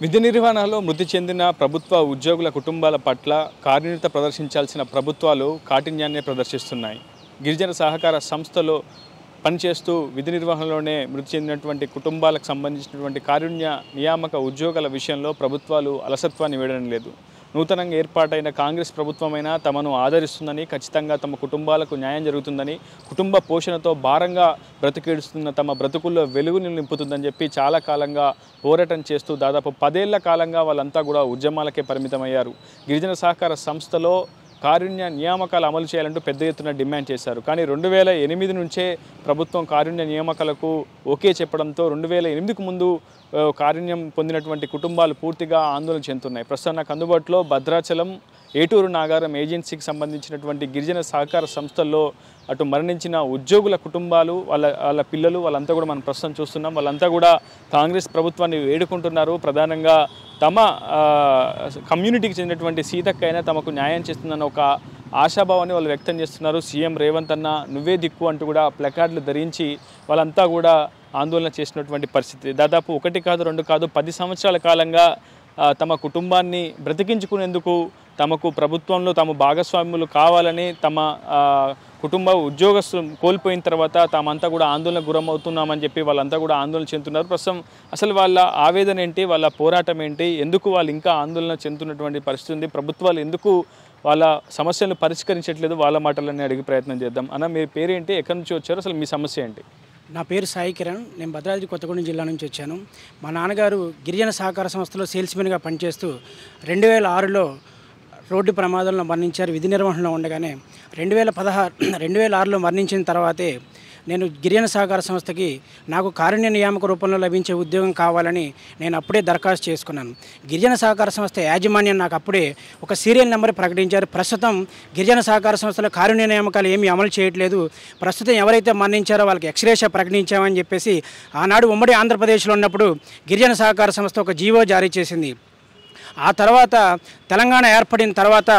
విధి నిర్వహణలో మృతి చెందిన ప్రభుత్వ ఉద్యోగుల కుటుంబాల పట్ల కార్యనిరత ప్రదర్శించాల్సిన ప్రభుత్వాలు కాఠిన్యాన్ని ప్రదర్శిస్తున్నాయి. గిరిజన సహకార సంస్థలో పనిచేస్తూ విధి నిర్వహణలోనే మృతి చెందినటువంటి కుటుంబాలకు సంబంధించినటువంటి కారుణ్య నియామక ఉద్యోగాల విషయంలో ప్రభుత్వాలు అలసత్వాన్ని వీడడం లేదు. నూతనంగా ఏర్పాటైన కాంగ్రెస్ ప్రభుత్వమైనా తమను ఆదరిస్తుందని, ఖచ్చితంగా తమ కుటుంబాలకు న్యాయం జరుగుతుందని, కుటుంబ పోషణతో భారంగా బ్రతికేడుస్తున్న తమ బ్రతుకుల్లో వెలుగుని నింపుతుందని చెప్పి చాలా కాలంగా పోరాటం చేస్తూ దాదాపు 10 ఏళ్ల కాలంగా వాళ్ళంతా కూడా ఉద్యమాలకే పరిమితమయ్యారు. గిరిజన సహకార సంస్థలో కారుణ్య నియామకాలు అమలు చేయాలంటూ పెద్ద ఎత్తున డిమాండ్ చేశారు. కానీ 2008 నుంచే ప్రభుత్వం కారుణ్య నియామకాలకు ఓకే చెప్పడంతో 2008కు ముందు కారుణ్యం పొందినటువంటి కుటుంబాలు పూర్తిగా ఆందోళన చెందుతున్నాయి. ప్రస్తుతం నాకు అందుబాటులో భద్రాచలం, ఏటూరు నాగారం ఏజెన్సీకి సంబంధించినటువంటి గిరిజన సహకార సంస్థల్లో అటు మరణించిన ఉద్యోగుల కుటుంబాలు, వాళ్ళ పిల్లలు, వాళ్ళంతా కూడా మనం ప్రస్తుతం చూస్తున్నాం. వాళ్ళంతా కూడా కాంగ్రెస్ ప్రభుత్వాన్ని వేడుకుంటున్నారు. ప్రధానంగా తమ కమ్యూనిటీకి చెందినటువంటి సీతక్క అయినా తమకు న్యాయం చేస్తుందన్న ఒక ఆశాభావాన్ని వాళ్ళు వ్యక్తం చేస్తున్నారు. సీఎం రేవంత్ అన్న నువ్వే దిక్కు అంటూ కూడా ప్లకార్డులు ధరించి వాళ్ళంతా కూడా ఆందోళన చేసినటువంటి పరిస్థితి. దాదాపు 1 కాదు 2 కాదు 10 సంవత్సరాల కాలంగా తమ కుటుంబాన్ని బ్రతికించుకునేందుకు తమకు ప్రభుత్వంలో తమ భాగస్వాములు కావాలని తమ కుటుంబ ఉద్యోగస్తులు కోల్పోయిన తర్వాత తామంతా కూడా ఆందోళనకు గురమవుతున్నామని చెప్పి వాళ్ళంతా కూడా ఆందోళన చెందుతున్నారు. ప్రస్తుతం అసలు వాళ్ళ ఆవేదన ఏంటి, వాళ్ళ పోరాటం ఏంటి, ఎందుకు వాళ్ళు ఇంకా ఆందోళన చెందుతున్నటువంటి పరిస్థితి ఉంది, ప్రభుత్వాలు ఎందుకు వాళ్ళ సమస్యలను పరిష్కరించట్లేదు, వాళ్ళ మాటలన్నీ అడిగే ప్రయత్నం చేద్దాం. అన్న, మీ పేరేంటి, ఎక్కడి నుంచి వచ్చారు, అసలు మీ సమస్య ఏంటి? నా పేరు సాయి కిరణ్. నేను భద్రాద్రి కొత్తగూడెం జిల్లా నుంచి వచ్చాను. మా నాన్నగారు గిరిజన సహకార సంస్థలో సేల్స్మెన్గా పనిచేస్తూ 2006లో రోడ్డు ప్రమాదంలో మరణించారు. విధి నిర్వహణలో ఉండగానే 2006లో మరణించిన తర్వాతే నేను గిరిజన సహకార సంస్థకి నాకు కారుణ్య నియామక రూపంలో లభించే ఉద్యోగం కావాలని నేను అప్పుడే దరఖాస్తు చేసుకున్నాను. గిరిజన సహకార సంస్థ యాజమాన్యం నాకు అప్పుడే ఒక సీరియల్ నెంబర్ ప్రకటించారు. ప్రస్తుతం గిరిజన సహకార సంస్థలో కారుణ్య నియామకాలు ఏమీ అమలు చేయట్లేదు, ప్రస్తుతం ఎవరైతే మరణించారో వాళ్ళకి ఎక్స్గ్రేషియా ప్రకటించామని చెప్పేసి ఆనాడు ఉమ్మడి ఆంధ్రప్రదేశ్లో ఉన్నప్పుడు గిరిజన సహకార సంస్థ ఒక జీవో జారీ చేసింది. ఆ తర్వాత తెలంగాణ ఏర్పడిన తర్వాత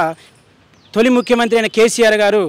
తొలి ముఖ్యమంత్రి అయిన కేసీఆర్ గారు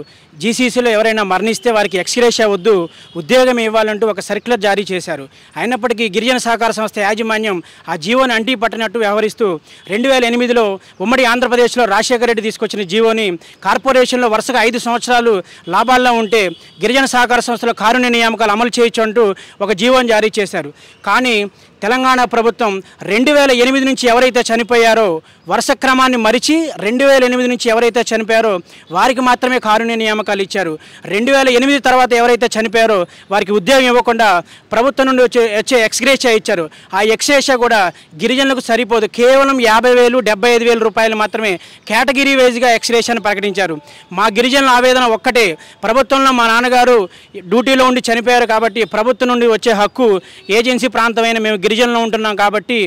జీసీసీలో ఎవరైనా మరణిస్తే వారికి ఎక్స్గ్రేషియా వద్దు, ఉద్యోగం ఇవ్వాలంటూ ఒక సర్క్యులర్ జారీ చేశారు. అయినప్పటికీ గిరిజన సహకార సంస్థ యాజమాన్యం ఆ జీవోని అంటీ పట్టినట్టు వ్యవహరిస్తూ 2008లో ఉమ్మడి ఆంధ్రప్రదేశ్లో రాజశేఖర రెడ్డి తీసుకొచ్చిన జీవోని కార్పొరేషన్లో వరుసగా 5 సంవత్సరాలు లాభాల్లో ఉంటే గిరిజన సహకార సంస్థలో కారుణ్య నియామకాలు అమలు చేయొచ్చు అంటూ ఒక జీవోని జారీ చేశారు. కానీ తెలంగాణ ప్రభుత్వం 2008 నుంచి ఎవరైతే చనిపోయారో వరుస క్రమాన్ని మరిచి 2008 నుంచి ఎవరైతే చనిపోయారో వారికి మాత్రమే కారుణ్య నియామకాలు ఇచ్చారు. 2008 తర్వాత ఎవరైతే చనిపోయారో వారికి ఉద్యోగం ఇవ్వకుండా ప్రభుత్వం నుండి వచ్చే ఎక్స్గ్రేషియా ఇచ్చారు. ఆ ఎక్స్గ్రేషియా కూడా గిరిజనులకు సరిపోదు, కేవలం 50,000 75,000 రూపాయలు మాత్రమే కేటగిరీ వైజ్గా ఎక్స్గ్రేషియాను ప్రకటించారు. మా గిరిజనుల ఆవేదన ఒక్కటే, ప్రభుత్వంలో మా నాన్నగారు డ్యూటీలో ఉండి చనిపోయారు కాబట్టి ప్రభుత్వం నుండి వచ్చే హక్కు ఏజెన్సీ ప్రాంతమైన మేము గిరిజనులు ఉంటున్నాం కాబట్టి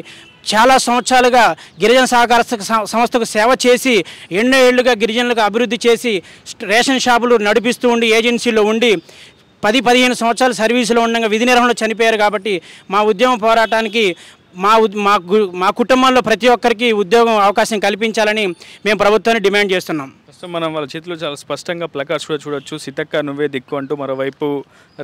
చాలా సంవత్సరాలుగా గిరిజన సహకార సంస్థకు సేవ చేసి ఎన్నో ఏళ్లుగా గిరిజనులకు అభివృద్ధి చేసి రేషన్ షాపులు నడిపిస్తూ ఉండి ఏజెన్సీలో ఉండి 10-15 సంవత్సరాలు సర్వీసులో ఉండగా విధి నిర్వహణలో చనిపోయారు. కాబట్టి మా ఉద్యమ పోరాటానికి మా కుటుంబంలో ప్రతి ఒక్కరికి ఉద్యోగం అవకాశం కల్పించాలని మేము ప్రభుత్వాన్ని డిమాండ్ చేస్తున్నాం. ప్రస్తుతం మనం వాళ్ళ చేతిలో చాలా స్పష్టంగా ప్లకార్డ్స్ కూడా చూడొచ్చు. సీతక్క నువ్వే దిక్కు అంటూ, మరోవైపు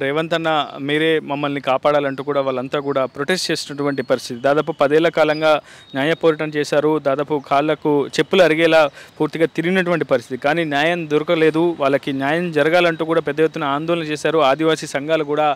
రేవంత్ అన్న మీరే మమ్మల్ని కాపాడాలంటూ కూడా వాళ్ళంతా కూడా ప్రొటెస్ట్ చేసినటువంటి పరిస్థితి. దాదాపు 10 ఏళ్ల కాలంగా న్యాయ పోరాటం చేశారు. దాదాపు కాళ్లకు చెప్పులు అరిగేలా పూర్తిగా తిరిగినటువంటి పరిస్థితి. కానీ న్యాయం దొరకలేదు. వాళ్ళకి న్యాయం జరగాలంటూ కూడా పెద్ద ఎత్తున ఆందోళన చేశారు. ఆదివాసీ సంఘాలు కూడా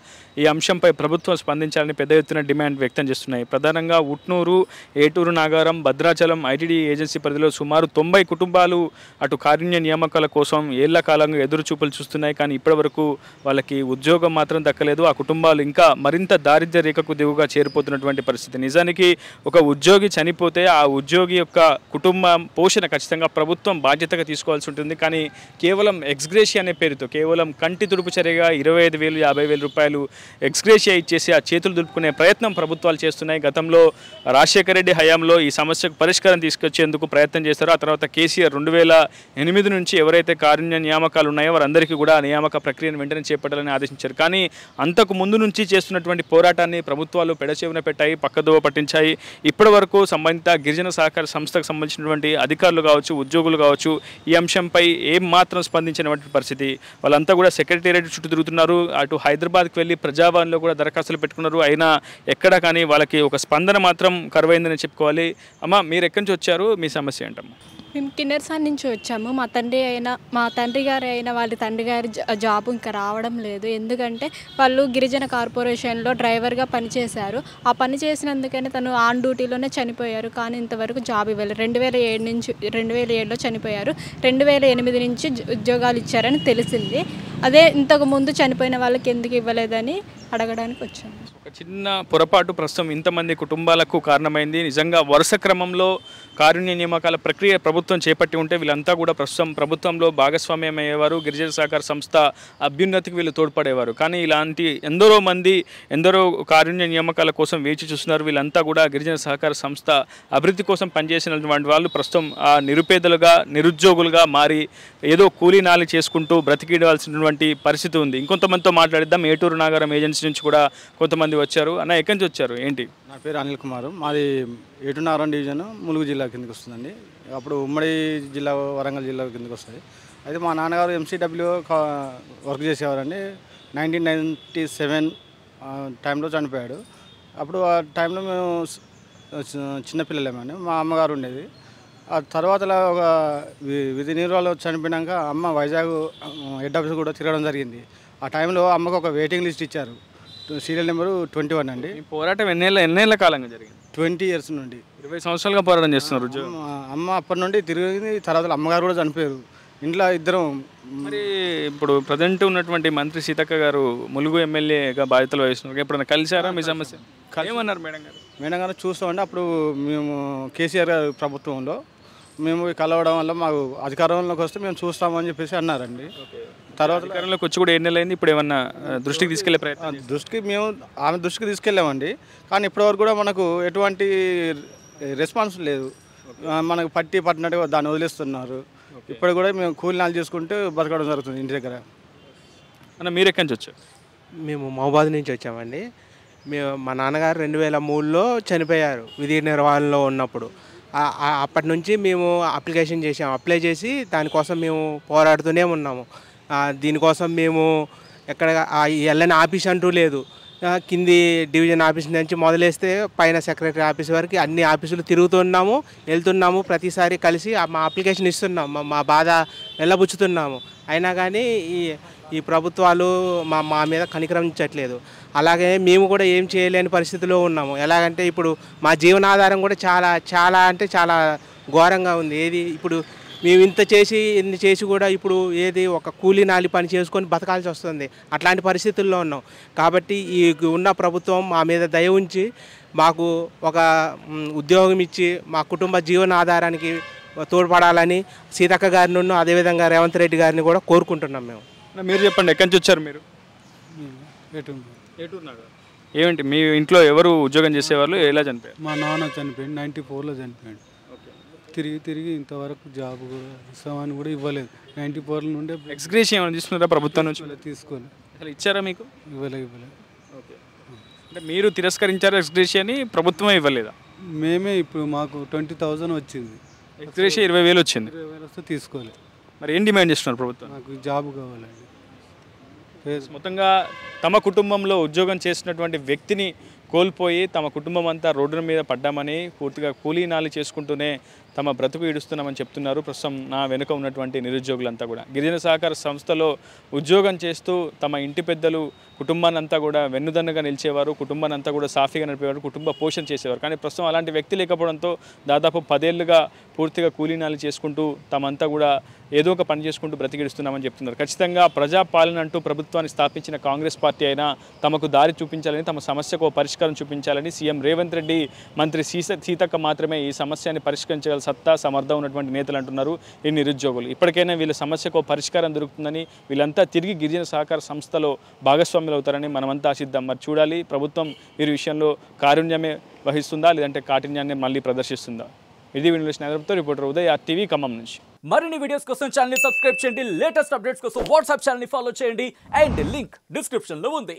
ఈ అంశంపై ప్రభుత్వం స్పందించాలని పెద్ద ఎత్తున డిమాండ్ వ్యక్తం చేస్తున్నాయి. ప్రధానంగా ఉట్నూరు, ఏటూరు నాగారం, భద్రాచలం ఐటీడీ ఏజెన్సీ పరిధిలో సుమారు 90 కుటుంబాలు అటు కారుణ్య నియామకాల కోసం ఏళ్ల కాలంగా ఎదురు చూపులు చూస్తున్నాయి. కానీ ఇప్పటివరకు వాళ్ళకి ఉద్యోగం మాత్రం దక్కలేదు. ఆ కుటుంబాలు ఇంకా మరింత దారిద్ర్య రేఖకు దిగుగా చేరిపోతున్నటువంటి పరిస్థితి. నిజానికి ఒక ఉద్యోగి చనిపోతే ఆ ఉద్యోగి యొక్క కుటుంబ పోషణ ఖచ్చితంగా ప్రభుత్వం బాధ్యతగా తీసుకోవాల్సి ఉంటుంది. కానీ కేవలం ఎక్స్గ్రేషియా అనే పేరుతో కేవలం కంటి తుడుపు చర్యగా 25,000 50,000 రూపాయలు ఎక్స్గ్రేషియా ఇచ్చేసి ఆ చేతులు దులుపుకునే ప్రయత్నం ప్రభుత్వాలు చేస్తున్నాయి. గతంలో రాజశేఖర రెడ్డి హయాంలో ఈ సమస్యకు పరిష్కారం తీసుకొచ్చేందుకు ప్రయత్నం చేశారు. ఆ తర్వాత కేసీఆర్ 2008 8 నుంచి ఎవరైతే కారుణ్య నియామకాలు ఉన్నాయో వారందరికీ కూడా నియామక ప్రక్రియను వెంటనే చేపట్టాలని ఆదేశించారు. కానీ అంతకు ముందు నుంచి చేస్తున్నటువంటి పోరాటాన్ని ప్రభుత్వాలు పెడచెవిన పెట్టాయి, పక్కదోవ పట్టించాయి. ఇప్పటి వరకు సంబంధిత గిరిజన సహకార సంస్థకు సంబంధించినటువంటి అధికారులు కావచ్చు, ఉద్యోగులు కావచ్చు, ఈ అంశంపై ఏం మాత్రం స్పందించినటువంటి పరిస్థితి. వాళ్ళంతా కూడా సెక్రటేరియట్ చుట్టూ తిరుగుతున్నారు. అటు హైదరాబాద్కి వెళ్ళి ప్రజాభవన్లో కూడా దరఖాస్తులు పెట్టుకున్నారు. అయినా ఎక్కడ కానీ వాళ్ళకి ఒక స్పందన మాత్రం కరువైందని చెప్పుకోవాలి. అమ్మ, మీరు ఎక్కడి నుంచి వచ్చారు? మీ సమస్య ఏంటమ్మా? మేము కిన్నెరసాని నుంచి వచ్చాము. మా తండ్రి గారు అయిన వాళ్ళ తండ్రి గారి జాబ్ ఇంకా రావడం లేదు. ఎందుకంటే వాళ్ళు గిరిజన కార్పొరేషన్లో డ్రైవర్గా పనిచేశారు. ఆ పని చేసినందుకనే తను ఆన్ డ్యూటీలోనే చనిపోయారు. కానీ ఇంతవరకు జాబ్ ఇవ్వలేదు. 2007లో చనిపోయారు. 2008 నుంచి ఉద్యోగాలు ఇచ్చారని తెలిసింది. అదే ఇంతకు ముందు చనిపోయిన వాళ్ళకి ఎందుకు ఇవ్వలేదని అడగడానికి వచ్చాము. ఒక చిన్న పొరపాటు ప్రస్తుతం ఇంతమంది కుటుంబాలకు కారణమైంది. నిజంగా వరుస క్రమంలో కారుణ్య నియామకాల ప్రక్రియ ప్రభుత్వం చేపట్టి ఉంటే వీళ్ళంతా కూడా ప్రస్తుతం ప్రభుత్వంలో భాగస్వామ్యం అయ్యేవారు. గిరిజన సహకార సంస్థ అభ్యున్నతికి వీళ్ళు తోడ్పడేవారు. కానీ ఇలాంటి ఎందరో కారుణ్య నియామకాల కోసం వేచి చూస్తున్నారు. వీళ్ళంతా కూడా గిరిజన సహకార సంస్థ అభివృద్ధి కోసం పనిచేసినటువంటి వాళ్ళు ప్రస్తుతం ఆ నిరుపేదలుగా, నిరుద్యోగులుగా మారి ఏదో కూలీ నాలి చేసుకుంటూ బ్రతికిడవలసినటువంటి పరిస్థితి ఉంది. ఇంకొంతమందితో మాట్లాడిద్దాం. ఏటూరు నాగారం ఏజెన్సీ నుంచి కూడా కొంతమంది వచ్చారు. అన్న, ఎక్కడి నుంచి వచ్చారు? ఏంటి? నా పేరు అనిల్ కుమార్. మాది ఏటూరు నాగారం డివిజన్ ములుగు జిల్లా కిందకి వస్తుందండి. అప్పుడు ఉమ్మడి జిల్లా వరంగల్ జిల్లా కిందకి వస్తుంది. అయితే మా నాన్నగారు ఎంసీడబ్ల్యూ వర్క్ చేసేవారండి. 1997 టైంలో చనిపోయాడు. అప్పుడు ఆ టైంలో మేము చిన్నపిల్లలేమని మా అమ్మగారు ఉండేది. ఆ తర్వాత ఒక విధి నిర్వహణలో చనిపోయినాక అమ్మ వైజాగ్ హెడ్ ఆఫీస్ కూడా తిరగడం జరిగింది. ఆ టైంలో అమ్మకు ఒక వెయిటింగ్ లిస్ట్ ఇచ్చారు. సీరియల్ నెంబరు 21 అండి. ఈ పోరాటం ఎన్నేళ్ల కాలంగా జరిగింది? 20 ఇయర్స్ నుండి. 20 సంవత్సరాలుగా పోరాటం చేస్తున్నారు. అమ్మ అప్పటి నుండి తిరిగింది. తర్వాత అమ్మగారు కూడా చనిపోయారు. ఇంట్లో ఇద్దరం. మరి ఇప్పుడు ప్రజెంట్ ఉన్నటువంటి మంత్రి సీతక్క గారు ములుగు ఎమ్మెల్యేగా బాధ్యతలు వహిస్తున్నారు. ఎప్పుడైనా కలిశారా మీ సమస్య? ఏమన్నారు మేడం గారు? మేడం గారు చూస్తామండి. అప్పుడు మేము కేసీఆర్ గారి ప్రభుత్వంలో మేము కలవడం వల్ల మాకు అధికారంలోకి వస్తే మేము చూస్తామని చెప్పేసి అన్నారండి. తర్వాత అధికారంలోకి వచ్చి కూడా 7 నెలలు అయింది. ఇప్పుడు ఏమన్నా దృష్టికి తీసుకెళ్లే ప్రయత్నం? ఆమె దృష్టికి తీసుకెళ్ళామండి. కానీ ఇప్పటివరకు కూడా మనకు ఎటువంటి రెస్పాన్స్ లేదు. మనకు పట్టినట్టుగా దాన్ని వదిలేస్తున్నారు. ఇప్పుడు కూడా మేము కూలినాలు చేసుకుంటూ బతకడం జరుగుతుంది ఇంటి దగ్గర. అన్న, మీరు ఎక్కడి నుంచి వచ్చారు? మేము మహబాద్ నుంచి వచ్చామండి. మా నాన్నగారు 2003లో చనిపోయారు విధి నిర్వహణలో ఉన్నప్పుడు. అప్పటి నుంచి మేము అప్లై చేసి దానికోసం మేము పోరాడుతూనే ఉన్నాము. దీనికోసం మేము ఎక్కడ వెళ్ళని ఆఫీస్ అంటూ లేదు. కింది డివిజన్ ఆఫీస్ నుంచి మొదలేస్తే పైన సెక్రటరీ ఆఫీస్ వరకు అన్ని ఆఫీసులు తిరుగుతున్నాము, వెళ్తున్నాము. ప్రతిసారి కలిసి మా అప్లికేషన్ ఇస్తున్నాము, మా బాధ వెళ్ళబుచ్చుతున్నాము. అయినా కానీ ఈ ప్రభుత్వాలు మా మీద కనికరించట్లేదు. అలాగే మేము కూడా ఏం చేయలేని పరిస్థితిలో ఉన్నాము. ఎలాగంటే ఇప్పుడు మా జీవనాధారం కూడా చాలా అంటే చాలా ఘోరంగా ఉంది. ఇప్పుడు మేము ఇన్ని చేసి కూడా ఇప్పుడు ఒక కూలీ నాలి పని చేసుకొని బతకాల్సి వస్తుంది. అట్లాంటి పరిస్థితుల్లో ఉన్నాం. కాబట్టి ఈ ఉన్న ప్రభుత్వం మా మీద దయ ఉంచి మాకు ఒక ఉద్యోగం ఇచ్చి మా కుటుంబ జీవనాధారానికి తోడ్పడాలని సీతక్క గారిని, అదేవిధంగా రేవంత్ రెడ్డి గారిని కూడా కోరుకుంటున్నాం మేము. మీరు చెప్పండి, ఎక్కడి నుంచి వచ్చారు మీరు? ఏటూరు నగర్. ఏమిటి మీ ఇంట్లో ఎవరు ఉద్యోగం చేసేవాళ్ళు? ఎలా చనిపోయారు? మా నాన్న చనిపోయింది. 94లో చనిపోయాడు. తిరిగి ఇంతవరకు జాబ్ కూడా ఇస్తామని కూడా ఇవ్వలేదు. 94 నుండి ఎక్స్గ్రేషన్ ఏమైనా తీసుకున్నారా ప్రభుత్వం నుంచి? తీసుకోలేదు. అసలు ఇచ్చారా మీకు? ఇవ్వలేదు. ఓకే. అంటే మీరు తిరస్కరించారా ఎక్స్గ్రేషన్? ప్రభుత్వమే ఇవ్వలేదా? మేమే ఇప్పుడు మాకు 20,000 వచ్చింది. ఎక్స్గ్రేషన్ 20,000 వచ్చింది. 20,000 వస్తే తీసుకోలేదు. మరి ఏం డిమాండ్ చేస్తున్నారు ప్రభుత్వం? నాకు జాబ్ కావాలండి. మొత్తంగా తమ కుటుంబంలో ఉద్యోగం చేసినటువంటి వ్యక్తిని కోల్పోయి తమ కుటుంబం అంతా రోడ్డు మీద పడ్డామని పూర్తిగా కూలీనాలు చేసుకుంటూనే తమ బ్రతుకు ఈడుస్తున్నామని చెప్తున్నారు ప్రస్తుతం నా వెనుక ఉన్నటువంటి నిరుద్యోగులంతా కూడా. గిరిజన సహకార సంస్థలో ఉద్యోగం చేస్తూ తమ ఇంటి పెద్దలు కుటుంబాన్ని అంతా కూడా వెన్నుదన్నుగా నిలిచేవారు, కుటుంబాన్ని అంతా కూడా సాఫీగా నడిపేవారు, కుటుంబ పోషణ చేసేవారు. కానీ ప్రస్తుతం అలాంటి వ్యక్తి లేకపోవడంతో దాదాపు 10 ఏళ్లుగా పూర్తిగా కూలీనాలు చేసుకుంటూ తమంతా కూడా ఏదో ఒక పని చేసుకుంటూ బ్రతికిడుస్తున్నామని చెప్తున్నారు. ఖచ్చితంగా ప్రజాపాలన అంటూ ప్రభుత్వాన్ని స్థాపించిన కాంగ్రెస్ పార్టీ అయినా తమకు దారి చూపించాలని, తమ సమస్యకు పరిష్కారం చూపించాలని సీఎం రేవంత్ రెడ్డి, మంత్రి సీతక్క మాత్రమే ఈ సమస్యని పరిష్కరించగల సత్తా సమర్థం ఉన్నటువంటి నేతలు అంటున్నారు ఈ నిరుద్యోగులు. ఇప్పటికైనా వీళ్ళ సమస్యకు పరిష్కారం దొరుకుతుందని, వీళ్ళంతా తిరిగి గిరిజన సహకార సంస్థలో భాగస్వాములు అవుతారని మనమంతా ఆశిద్దాం. మరి చూడాలి ప్రభుత్వం వీరి విషయంలో కారుణ్యమే వహిస్తుందా లేదంటే కాఠిన్యాన్ని మళ్ళీ ప్రదర్శిస్తుందా? ఇది video reporter Uday RTV Khammam నుంచి. మరిన్ని వీడియోస్ కోసం ఛానల్ ని సబ్స్క్రైబ్ చేయండి, లేటెస్ట్ అప్డేట్స్ కోసం వాట్సాప్ ఛానల్ ని ఫాలో చేయండి అండ్ లింక్ డిస్క్రిప్షన్ లో ఉంది.